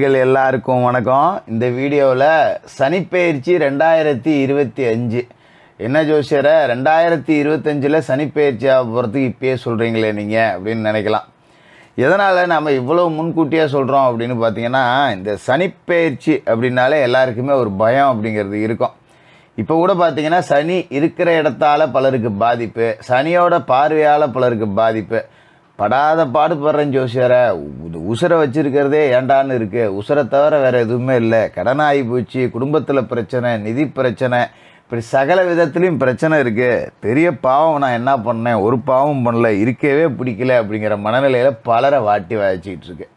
எல்லாருக்கும் வணக்கம். இந்த வீடியோவில் சனிப்பெயர்ச்சி 2025 என்ன ஜோசியரை 2025 சனிப்பெயர்ச்சி ஆக போகிறதுக்கு இப்பயே சொல்கிறீங்களே நீங்கள் அப்படின்னு நினைக்கலாம். எதனால் நம்ம இவ்வளோ முன்கூட்டியாக சொல்கிறோம் அப்படின்னு பார்த்தீங்கன்னா, இந்த சனிப்பெயர்ச்சி அப்படின்னாலே எல்லாருக்குமே ஒரு பயம் அப்படிங்கிறது இருக்கும். இப்போ கூட பார்த்தீங்கன்னா சனி இருக்கிற இடத்தால் பலருக்கு பாதிப்பு, சனியோட பார்வையால் பலருக்கு பாதிப்பு. படாத பாடுபடுறேன் ஜோசியரை, உசுரை வச்சுருக்கிறதே ஏண்டான்னு இருக்குது, உசுரை தவிர வேறு எதுவுமே இல்லை, கடனாகி போச்சு, குடும்பத்தில் பிரச்சனை, நிதி பிரச்சனை, இப்படி சகல விதத்துலேயும் பிரச்சனை இருக்குது, பெரிய பாவம், நான் என்ன பண்ணேன், ஒரு பாவம் பண்ணல, இருக்கவே பிடிக்கல அப்படிங்கிற மனநிலையில் பலரை வாட்டி வாய்ச்சிக்கிட்டு இருக்கு.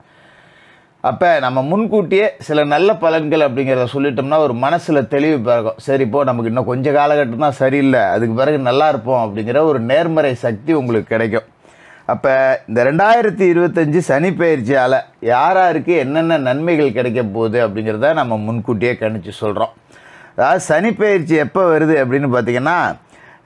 அப்போ நம்ம முன்கூட்டியே சில நல்ல பலன்கள் அப்படிங்கிறத சொல்லிட்டோம்னா ஒரு மனசில் தெளிவு பிறகும். சரி, இப்போ நமக்கு இன்னும் கொஞ்சம் காலகட்டம் தான் சரியில்லை, அதுக்கு பிறகு நல்லா இருப்போம் அப்படிங்கிற ஒரு நேர்மறை சக்தி உங்களுக்கு கிடைக்கும். அப்போ இந்த 2025 சனி பயிற்சியால் யாராருக்கு என்னென்ன நன்மைகள் கிடைக்க போகுது அப்படிங்கிறத நம்ம முன்கூட்டியே கணிச்சு சொல்கிறோம். அதாவது சனி பயிற்சி எப்போ வருது அப்படின்னு பார்த்தீங்கன்னா,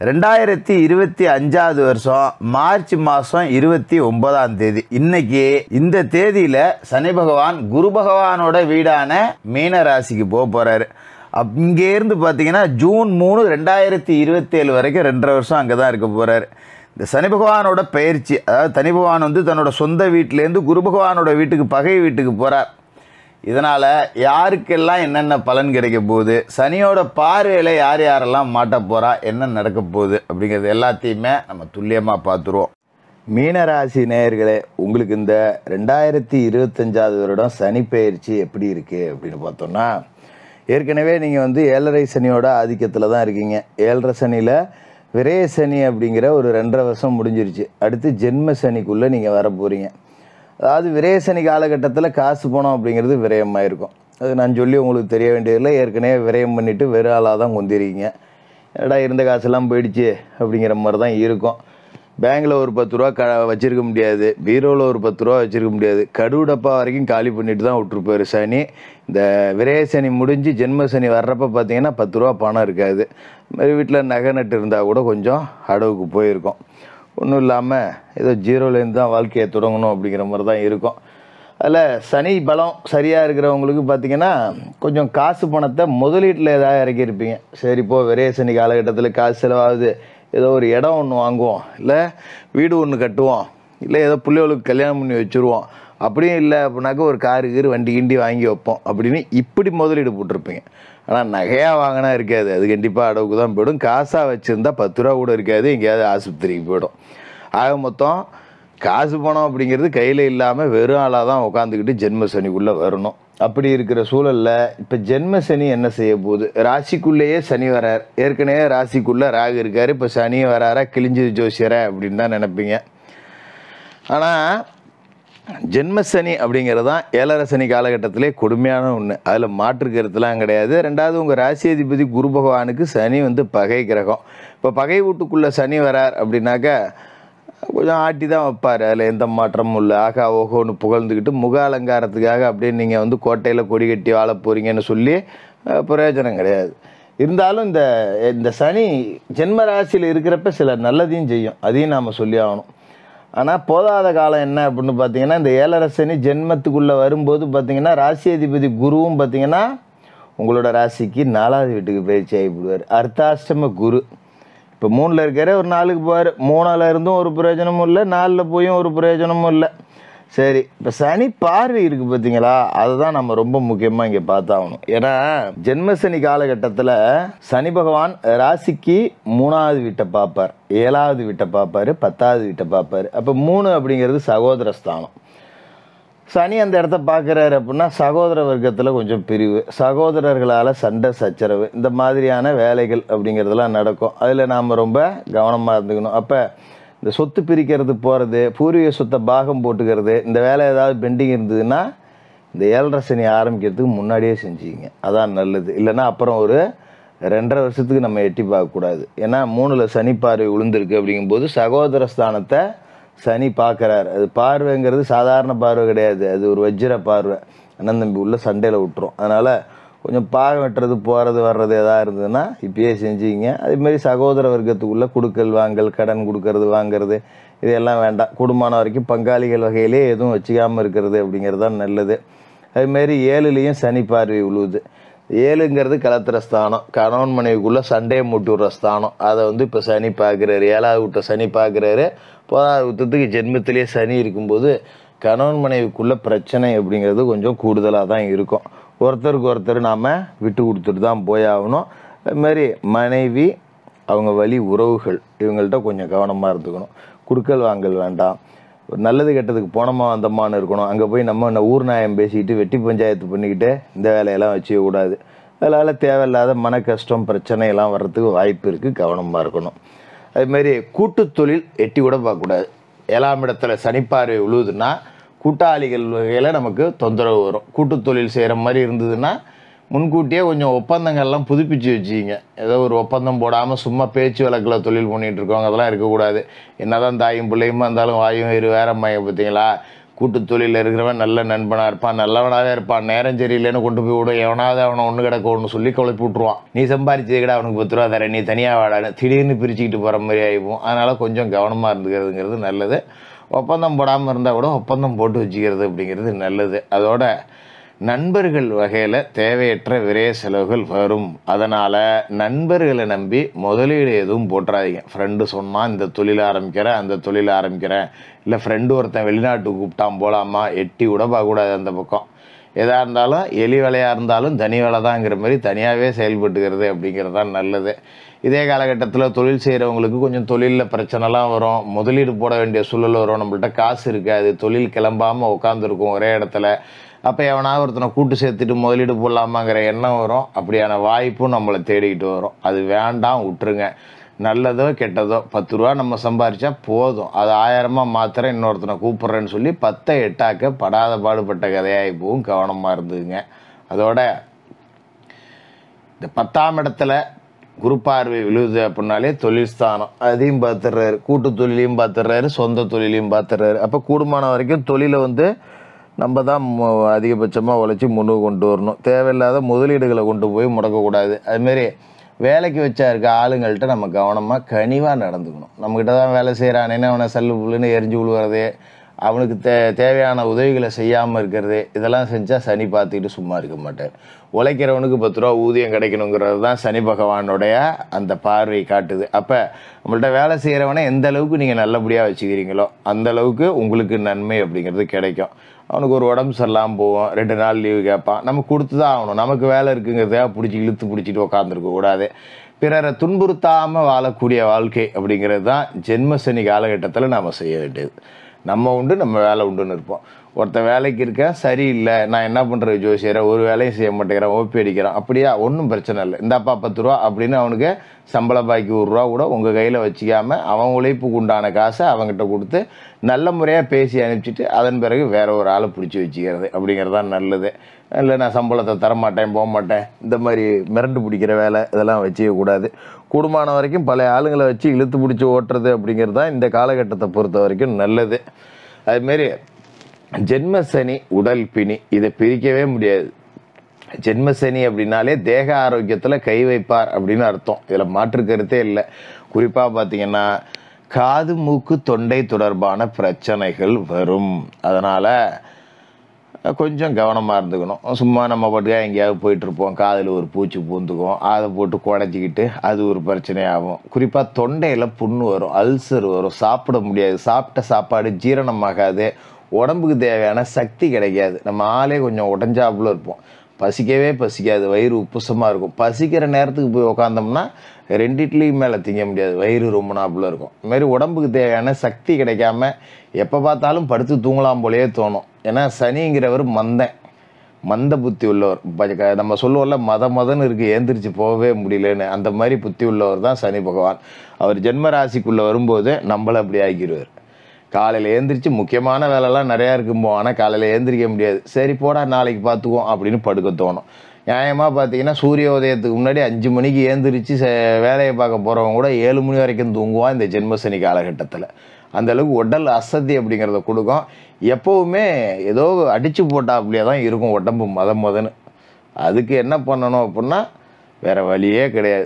2025 வருஷம் மார்ச் மாதம் 29ஆம் தேதி. இன்னைக்கு இந்த தேதியில் சனி பகவான் குரு பகவானோட வீடான மீன ராசிக்கு போக போகிறாரு. இங்கேருந்து பார்த்தீங்கன்னா ஜூன் 3, 2027 வரைக்கும் 2.5 வருஷம் அங்கே தான் இருக்க போகிறாரு. இந்த சனி பகவானோட பயிற்சி, அதாவது சனி பகவான் தன்னோட சொந்த வீட்டிலேருந்து குரு பகவானோட வீட்டுக்கு, பகை வீட்டுக்கு போகிறார். இதனால் யாருக்கெல்லாம் என்னென்ன பலன் கிடைக்க போகுது, சனியோட பார்வையில் யார் யாரெல்லாம் மாட்ட போகிறா, என்ன நடக்க போகுது அப்படிங்கிறது எல்லாத்தையுமே நம்ம துல்லியமாக பார்த்துருவோம். மீனராசி நேயர்களே, உங்களுக்கு இந்த 2025 வருடம் சனி பயிற்சி எப்படி இருக்குது அப்படின்னு பார்த்தோம்னா, ஏற்கனவே நீங்கள் 7.5 சனியோட ஆதிக்கத்தில் தான் இருக்கீங்க. 7.5 சனியில் விரய சனி அப்படிங்கிற ஒரு 2.5 வருஷம் முடிஞ்சிருச்சு. அடுத்து ஜென்ம சனிக்குள்ளே நீங்கள் வர போகிறீங்க. அதாவது விரய சனி காலகட்டத்தில் காசு பணம் அப்படிங்கிறது விரயமாக இருக்கும். அது நான் சொல்லி உங்களுக்கு தெரிய வேண்டியதில்லை. ஏற்கனவே விரயம் பண்ணிவிட்டு வெறும் ஆளாக தான் கொந்திருக்கீங்க. ஏடா இருந்த காசெல்லாம் போயிடுச்சு அப்படிங்கிற மாதிரி தான் இருக்கும். பேங்கில் ஒரு 10 ரூபா வச்சுருக்க முடியாது, பீரோவில் ஒரு 10 ரூபா வச்சுருக்க முடியாது, கடுவு டப்பா வரைக்கும் காலி பண்ணிட்டு தான் விட்டுருப்பார் சனி. இந்த விரய சனி முடிஞ்சு ஜென்ம சனி வர்றப்போ பார்த்தீங்கன்னா 10 ரூபா பணம் இருக்காது. மாதிரி வீட்டில் நகை நட்டு இருந்தால் கூட கொஞ்சம் அடவுக்கு போயிருக்கும். ஒன்றும் இல்லாமல் ஏதோ ஜீரோலேருந்து தான் வாழ்க்கையை தொடங்கணும் அப்படிங்கிற மாதிரி தான் இருக்கும். அதில் சனி பலம் சரியாக இருக்கிறவங்களுக்கு பார்த்திங்கன்னா கொஞ்சம் காசு பணத்தை முதலீட்டில் ஏதாவது இறக்கியிருப்பீங்க. சரி, இப்போது விரய சனி காலகட்டத்தில் காசு செலவாகுது, ஏதோ ஒரு இடம் ஒன்று வாங்குவோம், இல்லை வீடு ஒன்று கட்டுவோம், இல்லை ஏதோ பிள்ளைகளுக்கு கல்யாணம் பண்ணி வச்சுருவோம், அப்படியும் இல்லை அப்படின்னாக்கா ஒரு காரு வண்டி கிண்டி வாங்கி வைப்போம் அப்படின்னு இப்படி முதலீடு போட்டிருப்பீங்க. ஆனால் நகையாக வாங்கினா இருக்காது, அது கண்டிப்பாக அடவுக்கு தான் போய்டும். காசாக வச்சுருந்தா 10 ரூபா கூட இருக்காது, எங்கேயாவது ஆஸ்பத்திரிக்கு போய்டும். ஆக மொத்தம் காசு பணம் அப்படிங்கிறது கையில் இல்லாமல் வெறும் ஆளாக தான் உட்காந்துக்கிட்டு ஜென்ம சனிக்குள்ளே வரணும். அப்படி இருக்கிற சூழலில் இப்போ ஜென்ம சனி என்ன செய்ய போகுது, ராசிக்குள்ளேயே சனி வரார். ஏற்கனவே ராசிக்குள்ளே ராகு இருக்கார், இப்போ சனியை வராரா, கிழிஞ்சது ஜோசியரை அப்படின்னு தான் நினைப்பீங்க. ஆனால் ஜென்ம சனி அப்படிங்கிறது தான் 7.5 சனி காலகட்டத்திலே கொடுமையான ஒன்று, அதில் மாற்று கருத்துலாம் கிடையாது. ரெண்டாவது, உங்கள் ராசி அதிபதி குரு பகவானுக்கு சனி பகை கிரகம். இப்போ பகை வீட்டுக்குள்ளே சனி வரார் அப்படின்னாக்கா கொஞ்சம் ஆட்டி தான் வைப்பார், அதில் எந்த மாற்றமும் இல்லை. ஆகா ஓஹோன்னு புகழ்ந்துக்கிட்டு முக அலங்காரத்துக்காக அப்படியே நீங்கள் கோட்டையில் கொடி கட்டி வாழ போகிறீங்கன்னு சொல்லி பிரயோஜனம் கிடையாது. இருந்தாலும் இந்த சனி ஜென்ம ராசியில் இருக்கிறப்ப சில நல்லதையும் செய்யும், அதையும் நாம் சொல்லி ஆகணும். ஆனால் போதாத காலம் என்ன அப்படின்னு பார்த்தீங்கன்னா, இந்த 7.5 சனி ஜென்மத்துக்குள்ளே வரும்போது பார்த்தீங்கன்னா ராசி அதிபதி குருவும் பார்த்தீங்கன்னா உங்களோட ராசிக்கு 4வது வீட்டுக்கு பயிற்சி ஆகிவிடுவார். அர்த்தாஷ்டம குரு இப்போ 3ல் இருக்காரு, ஒரு 4க்கு போவார். 3ல் இருந்தும் ஒரு பிரயோஜனமும் இல்லை, 4ல் போயும் ஒரு பிரயோஜனமும் இல்லை. சரி, இப்போ சனி பார்வை இருக்குது பார்த்தீங்களா, அதை தான் நம்ம ரொம்ப முக்கியமாக இங்கே பார்த்தாகணும். ஏன்னா ஜென்ம சனி காலகட்டத்தில் சனி பகவான் ராசிக்கு 3வது வீட்டை பார்ப்பார், 7வது வீட்டை பார்ப்பார், 10வது வீட்டை பார்ப்பார். அப்போ 3 அப்படிங்கிறது சகோதர ஸ்தானம். சனி அந்த இடத்த பார்க்குறாரு அப்படின்னா சகோதர வர்க்கத்தில் கொஞ்சம் பிரிவு, சகோதரர்களால் சண்டை சச்சரவு, இந்த மாதிரியான வேலைகள் அப்படிங்கிறதுலாம் நடக்கும். அதில் நாம் ரொம்ப கவனமாக இருந்துக்கணும். அப்போ இந்த சொத்து பிரிக்கிறது போகிறது, பூர்வீக சொத்தை பாகம் போட்டுக்கிறது, இந்த வேலை ஏதாவது பெண்டிங் இருந்ததுன்னா இந்த 7.5 சனி ஆரம்பிக்கிறதுக்கு முன்னாடியே செஞ்சுக்கிங்க, அதான் நல்லது. இல்லைன்னா அப்புறம் ஒரு 2.5 வருஷத்துக்கு நம்ம எட்டி பார்க்கக்கூடாது. ஏன்னா 3ல் சனி பார்வை விழுந்திருக்கு அப்படிங்கும்போது சகோதர ஸ்தானத்தை சனி பார்க்குறாரு. அது பார்வைங்கிறது சாதாரண பார்வை கிடையாது, அது ஒரு வஜ்ர பார்வை, அண்ணன் தம்பி உள்ள சண்டையில் விட்டுரும். அதனால் கொஞ்சம் பாகம் வெட்டுறது போகிறது வர்றது எதாவது இருந்ததுன்னா இப்பயே செஞ்சுக்கிங்க. அதேமாதிரி சகோதர வர்க்கத்துக்குள்ளே கொடுக்கல் வாங்கல், கடன் கொடுக்கறது வாங்கிறது, இதெல்லாம் வேண்டாம். குடும்பமான வரைக்கும் பங்காளிகள் வகையிலே எதுவும் வச்சுக்காமல் இருக்கிறது அப்படிங்கிறது தான் நல்லது. அதுமாரி 7லேயும் சனி பார்வை விழுவுது. 7ங்கிறது கலத்திர ஸ்தானம், கணவன் மனைவிக்குள்ளே சண்டையை மூட்டி விடுற ஸ்தானம். அதை வந்து இப்போ சனி பார்க்குறாரு, 7வது வீட்டை சனி பார்க்குறாரு. 10வது வீட்டுக்கு ஜென்மத்திலே சனி இருக்கும்போது கணவன் மனைவிக்குள்ளே பிரச்சனை அப்படிங்கிறது கொஞ்சம் கூடுதலாக தான் இருக்கும். ஒருத்தருக்கு ஒருத்தர் நாம் விட்டு கொடுத்துட்டு தான் போயாகணும். அதுமாரி மனைவி, அவங்க வழி உறவுகள், இவங்கள்ட்ட கொஞ்சம் கவனமாக இருந்துக்கணும். குடுக்கல் வாங்கல் வேண்டாம். ஒரு நல்லது கெட்டதுக்கு போனோமா வந்தோமான்னு இருக்கணும். அங்கே போய் நம்ம ஊர் நாயம் பேசிக்கிட்டு வெட்டி பஞ்சாயத்து பண்ணிக்கிட்டு இந்த வேலையெல்லாம் வச்சுக்கக்கூடாது. அதனால் தேவையில்லாத மன கஷ்டம் பிரச்சனையெல்லாம் வர்றதுக்கு வாய்ப்பு இருக்குது, கவனமாக இருக்கணும். அதுமாரி கூட்டு தொழில் எட்டி கூட பார்க்கக்கூடாது. 7ஆம் இடத்துல சனிப்பார்வை விழுவுதுன்னா கூட்டாளிகள் வகையில் நமக்கு தொந்தரவு வரும். கூட்டு தொழில் செய்கிற மாதிரி இருந்ததுன்னா முன்கூட்டியே கொஞ்சம் ஒப்பந்தங்கள்லாம் புதுப்பிச்சு வச்சுக்கிங்க. ஏதோ ஒரு ஒப்பந்தம் போடாமல் சும்மா பேச்சு வழக்கில் தொழில் பண்ணிகிட்டு இருக்கவங்க அதெல்லாம் இருக்கக்கூடாது. என்ன தான் தாயும் பிள்ளையுமா இருந்தாலும் வாயும் வேறம்மாங்க பார்த்தீங்களா. கூட்டு தொழிலில் இருக்கிறவன் நல்ல நண்பனாக இருப்பான், நல்லவனாகவே இருப்பான். நேரம் சரியில்லைன்னு கொண்டு போய் விடும், எவனாவது அவனை ஒன்று கிடக்க ஒன்று சொல்லி குழப்பி விட்ருவான். நீ சம்பாரிச்சது கூட அவனுக்கு 10 ரூபா தரேன், நீ தனியாக வாடான்னு திடீர்னு பிரிச்சுக்கிட்டு போகிற மாதிரி ஆகிப்போம். அதனால் கொஞ்சம் கவனமாக இருந்துக்கிறதுங்கிறது நல்லது. ஒப்பந்தம் போடாமல் இருந்தால் கூட ஒப்பந்தம் போட்டு வச்சுக்கிறது அப்படிங்கிறது நல்லது. அதோட நண்பர்கள் வகையில் தேவையற்ற விரைய செலவுகள் வரும். அதனால் நண்பர்களை நம்பி முதலீடு எதுவும் போட்டுறாதீங்க. ஃப்ரெண்டு சொன்னால் இந்த தொழில் ஆரம்பிக்கிறேன், அந்த தொழில் ஆரம்பிக்கிறேன், இல்லை ஃப்ரெண்டு ஒருத்தன் வெளிநாட்டுக்கு கூப்பிட்டான் போகலாமா, எட்டி கூட பார்க்கக்கூடாது. அந்த பக்கம் எதாக இருந்தாலும் எலி வேலையாக இருந்தாலும் தனி வேலை தான்ங்கிற மாதிரி தனியாகவே செயல்பட்டுக்கிறது அப்படிங்கிறது தான் நல்லது. இதே காலகட்டத்தில் தொழில் செய்கிறவங்களுக்கு கொஞ்சம் தொழிலில் பிரச்சனைலாம் வரும், முதலீடு போட வேண்டிய சூழல் வரும். நம்மள்கிட்ட காசு இருக்காது, தொழில் கிளம்பாமல் உட்காந்துருக்கும் ஒரே இடத்துல. அப்போ எவனாவது ஒருத்தனை கூட்டு சேர்த்துட்டு முதலீடு போடலாமாங்கிற எண்ணம் வரும். அப்படியான வாய்ப்பும் நம்மளை தேடிக்கிட்டு வரும். அது வேண்டாம், விட்டுருங்க. நல்லதோ கெட்டதோ 10 ரூபா நம்ம சம்பாரித்தா போதும், அது 1000மாக மாத்திரம் இன்னொருத்தனை கூப்பிட்றேன்னு சொல்லி 10 8ஆக்க படாத பாடுபட்ட கதையாகி போகும். கவனமாக இருந்துங்க. அதோட இந்த 10ஆம் இடத்துல குரு பார்வை விழுது அப்படின்னாலே தொழில் ஸ்தானம், அதையும் பார்த்துடுறாரு, கூட்டு தொழிலையும் பார்த்துடுறாரு, சொந்த தொழிலையும் பார்த்துடுறாரு. அப்போ கூடுமான வரைக்கும் தொழிலை வந்து நம்ம தான் அதிகபட்சமாக உழைச்சி முன்னுக்கு கொண்டு வரணும். தேவையில்லாத முதலீடுகளை கொண்டு போய் முடக்கக்கூடாது. அதுமாரி வேலைக்கு வச்சா இருக்க ஆளுங்கள்ட்ட நம்ம கவனமாக கனிவாக நடந்துக்கணும். நம்மக்கிட்ட தான் வேலை செய்கிறானேன்னு அவனை சல்லு புல்லுன்னு எரிஞ்சு விழுவுறது, அவனுக்கு தேவையான உதவிகளை செய்யாமல் இருக்கிறது, இதெல்லாம் செஞ்சால் சனி பார்த்துக்கிட்டு சும்மா இருக்க மாட்டார். உழைக்கிறவனுக்கு 10 ரூபா ஊதியம் கிடைக்கணுங்கிறது தான் சனி பகவானுடைய அந்த பார்வை காட்டுது. அப்போ நம்மள்ட்ட வேலை செய்கிறவனை எந்த அளவுக்கு நீங்கள் நல்லபடியாக வச்சுக்கிறீங்களோ அந்த அளவுக்கு உங்களுக்கு நன்மை அப்படிங்கிறது கிடைக்கும். அவனுக்கு ஒரு உடம்பு சரியில்லாமல் போவோம், 2 நாள் லீவு கேட்பான், நம்ம கொடுத்து தான் ஆகணும். நமக்கு வேலை இருக்குங்கிறத இழுத்து பிடிச்சிட்டு உட்காந்துருக்கக்கூடாது. பிறரை துன்புறுத்தாமல் வாழக்கூடிய வாழ்க்கை அப்படிங்கிறது தான் ஜென்ம சனி காலகட்டத்தில் நாம் செய்ய வேண்டியது. நம்ம உண்டு, நம்ம வேலை உண்டுன்னு இருப்போம். ஒருத்தன் வேலைக்கு இருக்க சரியில்லை, நான் என்ன பண்ணுறது ஜோசியரை, ஒரு வேலையும் செய்ய மாட்டேங்கிறேன், ஓப்பி அடிக்கிறேன், அப்படியா ஒன்றும் பிரச்சனை இல்லை, இந்தாப்பா 10 ரூபா அப்படின்னு அவனுக்கு சம்பள பாக்கி 1 ரூபா கூட உங்கள் கையில் வச்சிக்காமல் அவன் உழைப்புக்கு உண்டான காசை அவங்ககிட்ட கொடுத்து நல்ல முறையாக பேசி அனுப்பிச்சிட்டு அதன் பிறகு வேற ஒரு ஆளை பிடிச்சி வச்சுக்கிறது அப்படிங்கிறது தான் நல்லது. இல்லை நான் சம்பளத்தை தரமாட்டேன், போக மாட்டேன், இந்த மாதிரி மிரண்டு பிடிக்கிற வேலை இதெல்லாம் வச்சுக்கக்கூடாது. கூடுமான வரைக்கும் பழைய ஆளுங்களை வச்சு இழுத்து பிடிச்சி ஓட்டுறது அப்படிங்கிறது தான் இந்த காலகட்டத்தை பொறுத்த வரைக்கும் நல்லது. அதுமாரி ஜென்மசனி உடல் பிணி, இதை பிரிக்கவே முடியாது. ஜென்மசனி அப்படின்னாலே தேக ஆரோக்கியத்தில் கை வைப்பார் அப்படின்னு அர்த்தம். இதில் மாற்று கருத்தே இல்லை. குறிப்பாக பார்த்தீங்கன்னா காது மூக்கு தொண்டை தொடர்பான பிரச்சனைகள் வரும். அதனால் கொஞ்சம் கவனமாக இருந்துக்கணும். சும்மா நம்ம பாட்டுக்காக எங்கேயாவது போயிட்டுருப்போம், காதில் ஒரு பூச்சி பூந்துக்கும், அதை போட்டு குடச்சிக்கிட்டு அது ஒரு பிரச்சனையாகும். குறிப்பாக தொண்டையில் புண்ணு வரும், அல்சர் வரும், சாப்பிட முடியாது, சாப்பிட்ட சாப்பாடு ஜீரணமாகாது, உடம்புக்கு தேவையான சக்தி கிடைக்காது. நம்ம ஆளே கொஞ்சம் உடஞ்சாப்புல இருப்போம், பசிக்கவே பசிக்காது, வயிறு உப்புசமாக இருக்கும். பசிக்கிற நேரத்துக்கு போய் உக்காந்தோம்னா 2 இட்லிக்கு மேலே திங்க முடியாது, வயிறு ரொம்ப நாப்புல இருக்கும். இதுமாரி உடம்புக்கு தேவையான சக்தி கிடைக்காம எப்போ பார்த்தாலும் படுத்து தூங்கலாம் போலேயே தோணும். ஏன்னா சனிங்கிறவர் மந்த புத்தி உள்ளவர். நம்ம சொல்லுவோம்ல மதன்னு இருக்குது, ஏந்திரிச்சு போகவே முடியலன்னு, அந்த மாதிரி புத்தி உள்ளவர் தான் சனி பகவான். அவர் ஜென்ம ராசிக்குள்ளே வரும்போது நம்மளை அப்படி ஆக்கிடுவார். காலையில் ஏந்திரிச்சு முக்கியமான வேலைலாம் நிறையா இருக்கும்போ, ஆனால் காலையில் ஏந்திரிக்க முடியாது. சரி போடா நாளைக்கு பார்த்துக்குவோம் அப்படின்னு படுக்க தோணும். நியாயமாக பார்த்தீங்கன்னா சூரிய உதயத்துக்கு முன்னாடி 5 மணிக்கு ஏந்திரிச்சு வேலையை பார்க்க போகிறவங்க கூட 7 மணி வரைக்கும் தூங்குவான் இந்த ஜென்மசனி காலகட்டத்தில். அந்தளவுக்கு உடல் அசதி அப்படிங்கிறத கொடுக்கும். எப்போவுமே ஏதோ அடித்து போட்டா அப்படியே தான் இருக்கும் உடம்பு மதன்னு. அதுக்கு என்ன பண்ணணும் அப்படின்னா வேறு வழியே கிடையாது.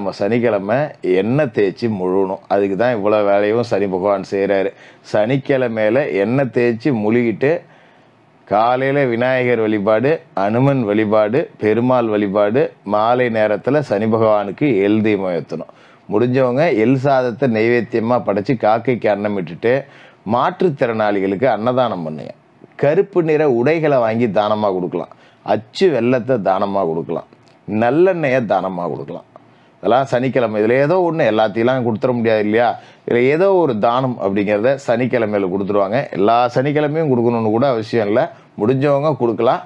சனிக்கிழமை எண்ணெய் தேய்ச்சி முழுகணும். அதுக்கு தான் இவ்வளோ வேலையும் சனி பகவான் செய்கிறாரு. சனிக்கிழமையில் எண்ணெய் தேய்ச்சி முழுகிட்டு காலையில் விநாயகர் வழிபாடு, அனுமன் வழிபாடு, பெருமாள் வழிபாடு, மாலை நேரத்தில் சனி பகவானுக்கு எள் தீபம் ஏற்றணும். முடிஞ்சவங்க எள் சாதத்தை நைவேத்தியமாக படைச்சி காக்கைக்கு அன்னம் விட்டுட்டு மாற்றுத்திறனாளிகளுக்கு அன்னதானம் பண்ணுங்க. கருப்பு நிற உடைகளை வாங்கி தானமாக கொடுக்கலாம். அச்சு வெல்லத்தை தானமாக கொடுக்கலாம். நல்லெண்ணெயை தானமாக கொடுக்கலாம். இதெல்லாம் சனிக்கிழமை. இதில் ஏதோ ஒன்று, எல்லாத்தையெல்லாம் கொடுத்துட முடியாது இல்லையா? இதில் ஏதோ ஒரு தானம் அப்படிங்கிறத சனிக்கிழமையில் கொடுத்துருவாங்க. எல்லா சனிக்கிழமையும் கொடுக்கணுன்னு கூட அவசியம் இல்லை. முடிஞ்சவங்க கொடுக்கலாம்.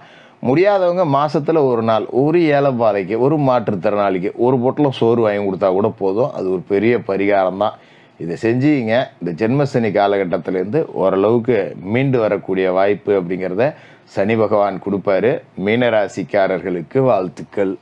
முடியாதவங்க மாதத்தில் ஒரு நாள் ஒரு ஏழைப்பாறைக்கு, ஒரு மாற்றுத்திறனாளிக்கு ஒரு பொட்டலம் சோறு வாங்கி கொடுத்தா கூட போதும். அது ஒரு பெரிய பரிகாரம் தான். இதை செஞ்சீங்க, இந்த ஜென்மசனி காலகட்டத்திலேருந்து ஓரளவுக்கு மீண்டு வரக்கூடிய வாய்ப்பு அப்படிங்கிறத சனி பகவான் கொடுப்பாரு. மீனராசிக்காரர்களுக்கு வாழ்த்துக்கள்.